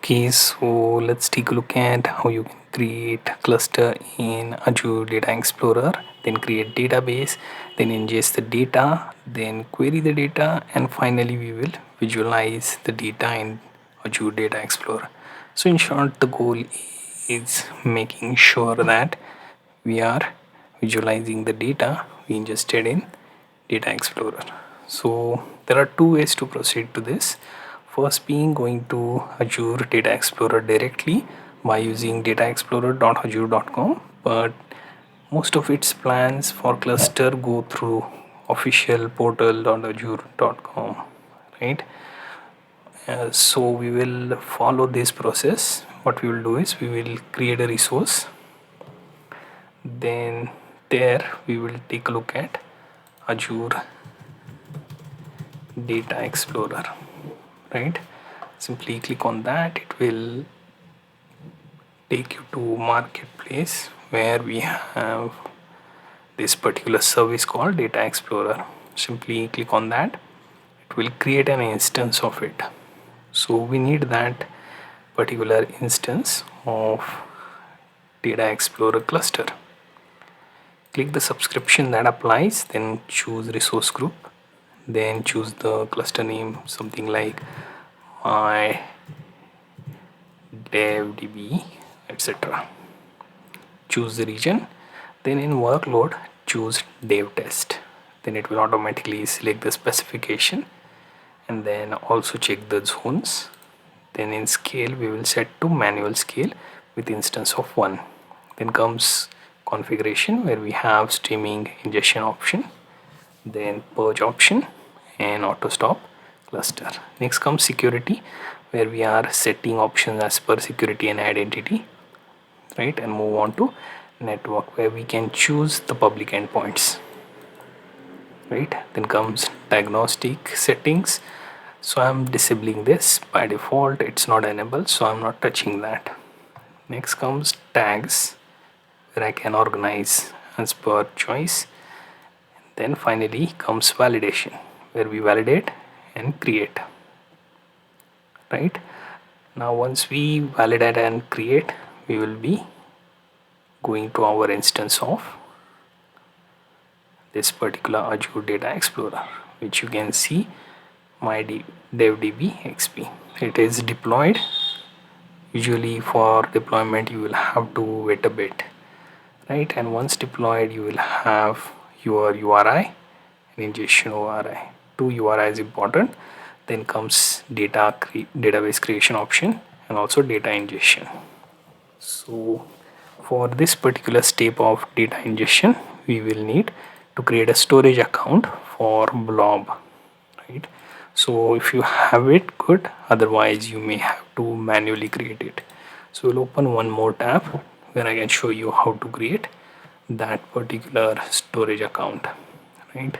Okay, so let's take a look at how you can create a cluster in Azure Data Explorer, then create database, then ingest the data, then query the data, and finally we will visualize the data in Azure Data Explorer. So in short, the goal is making sure that we are visualizing the data we ingested in Data Explorer. So there are two ways to proceed to this. First being going to Azure Data Explorer directly by using dataexplorer.azure.com, but most of its plans for cluster go through official portal.azure.com, right? So we will follow this process. What we will do is we will create a resource, then there we will take a look at Azure Data Explorer, right? Simply click on that. It will take you to marketplace where we have this particular service called Data Explorer. Simply click on that. It will create an instance of it. So we need that particular instance of Data Explorer cluster. Click the subscription that applies, then choose resource group, then choose the cluster name, something like my DevDB, etc. Choose the region, then in workload choose dev test, then it will automatically select the specification and then also check the zones. Then in scale we will set to manual scale with instance of 1. Then comes configuration where we have streaming ingestion option, then purge option and auto stop cluster. Next comes security where we are setting options as per security and identity, right? And move on to network where we can choose the public endpoints, right? Then comes diagnostic settings. So I'm disabling this by default, it's not enabled, so I'm not touching that. Next comes tags where I can organize as per choice. Then finally comes validation where we validate and create, right? Now once we validate and create, we will be going to our instance of this particular Azure Data Explorer, which you can see my DevDB XP. It is deployed. Usually for deployment you will have to wait a bit, right? And once deployed you will have your URI and ingestion URI. Two URI is important. Then comes database creation option and also data ingestion. So for this particular step of data ingestion we will need to create a storage account for blob, right? So if you have it, good, otherwise you may have to manually create it. So we'll open one more tab where I can show you how to create that particular storage account, right?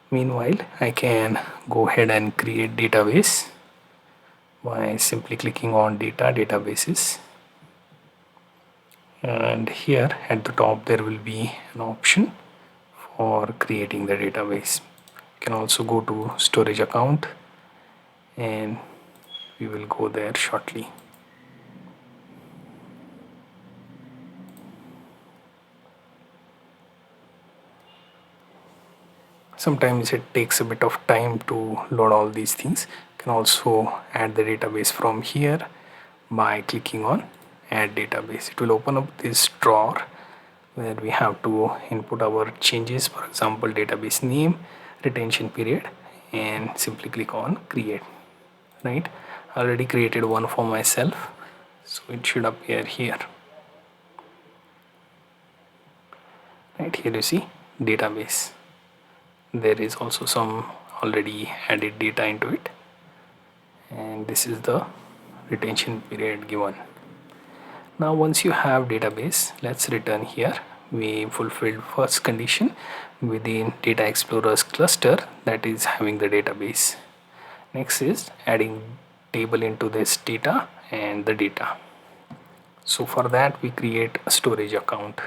Meanwhile I can go ahead and create database by simply clicking on databases, and here at the top there will be an option for creating the database. You can also go to storage account and we will go there shortly. Sometimes it takes a bit of time to load all these things. You can also add the database from here by clicking on add database. It will open up this drawer where we have to input our changes, for example database name, retention period, and simply click on create, right? I already created one for myself, so it should appear here, right? Here you see database. There is also some already added data into it, and this is the retention period given. Now once you have database, let's return here. We fulfilled first condition within Data Explorer's cluster, that is having the database. Next is adding table into this data and the data. So for that we create a storage account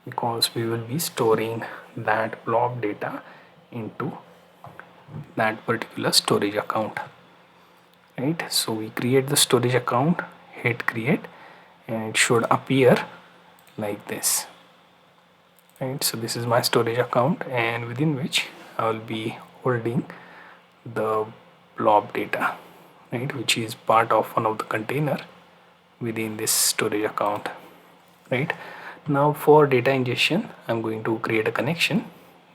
because we will be storing that blob data into that particular storage account, right? So we create the storage account, hit create, and it should appear like this, right? So this is my storage account, and within which I will be holding the blob data, right, which is part of one of the container within this storage account, right? Now for data ingestion, I'm going to create a connection,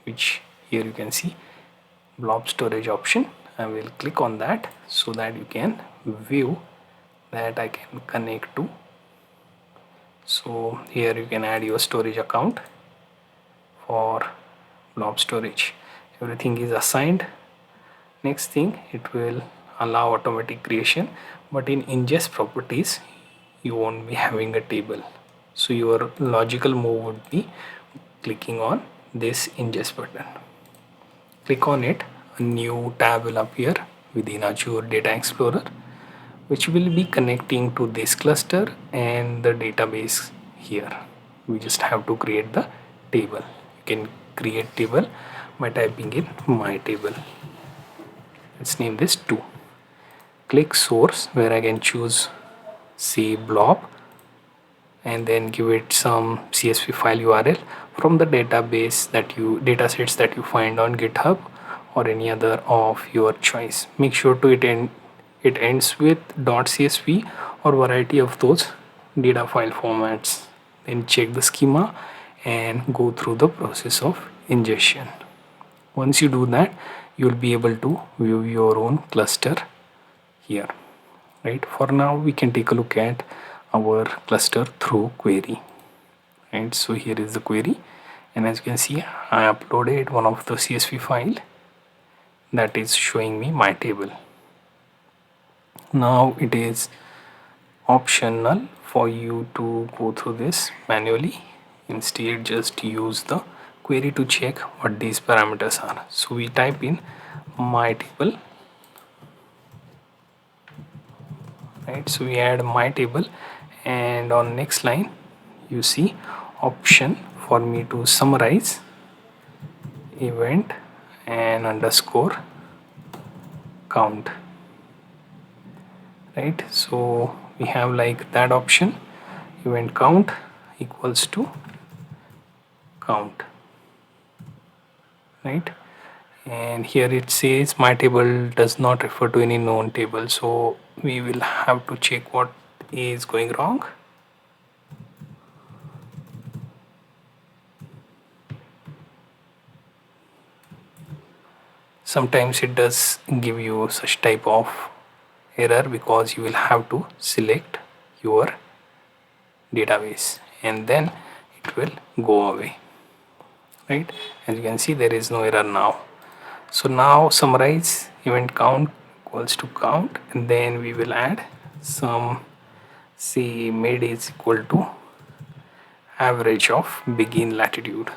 which here you can see blob storage option. I will click on that so that you can view that I can connect to. So here you can add your storage account for blob storage. Everything is assigned. Next thing, it will allow automatic creation, but in ingest properties you won't be having a table. So your logical move would be clicking on this ingest button. Click on it, a new tab will appear within Azure Data Explorer, which will be connecting to this cluster and the database here. We just have to create the table. You can create table by typing in my table. Let's name this 2. Click source, where I can choose say blob, and then give it some CSV file URL from the datasets that you find on GitHub or any other of your choice. Make sure to it ends with .csv or variety of those data file formats. Then check the schema and go through the process of ingestion. Once you do that, you'll be able to view your own cluster here, right? For now, we can take a look at our cluster through query, right? So here is the query, and as you can see, I uploaded one of the CSV file that is showing me my table. Now it is optional for you to go through this manually. Instead, just use the query to check what these parameters are. So we type in my table, right? So we add my table, and on next line you see option for me to summarize event and underscore count, right? So we have like that option, event count equals to count, right? And here it says my table does not refer to any known table, so we will have to check what is going wrong. Sometimes it does give you such type of error because you will have to select your database and then it will go away, right? As you can see, there is no error now. So now summarize event count equals to count, and then we will add some, say mid is equal to average of begin latitude.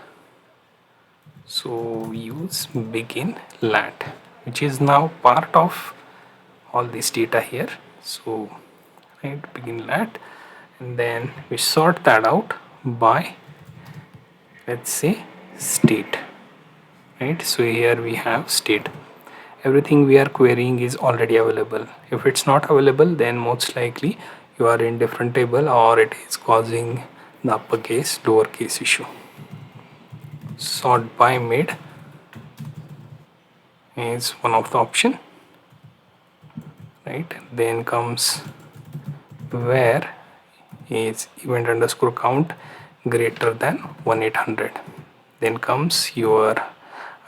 So we use begin lat, which is now part of all this data here. So right, begin lat, and then we sort that out by, let's say, state, right? So here we have state. Everything we are querying is already available. If it's not available, then most likely you are in different table or it is causing the uppercase lowercase issue. Sort by mid is one of the option, right? Then comes where is event underscore count greater than 1800. Then comes your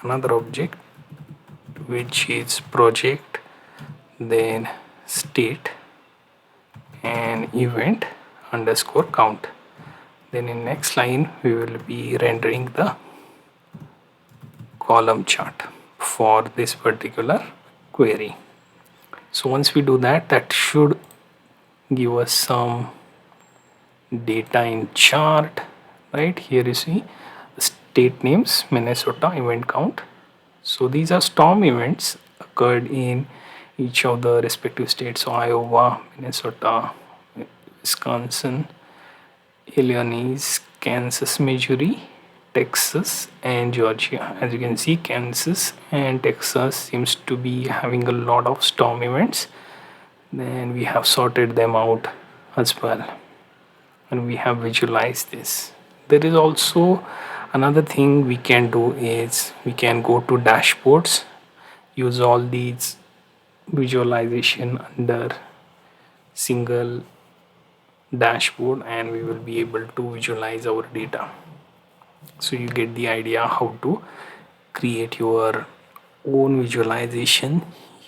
another object, which is project, then state and event underscore count. Then in next line we will be rendering the column chart for this particular query. So once we do that, that should give us some data in chart, right? Here you see state names, Minnesota, event count. So these are storm events occurred in each of the respective states. So Iowa, Minnesota, Wisconsin, Illinois, Kansas, Missouri, Texas and Georgia. As you can see, Kansas and Texas seems to be having a lot of storm events. Then we have sorted them out as well, and we have visualized this. There is also another thing we can do is we can go to dashboards, use all these visualization under single dashboard, and we will be able to visualize our data. So you get the idea how to create your own visualization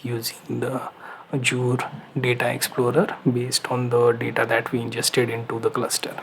using the Azure Data Explorer based on the data that we ingested into the cluster.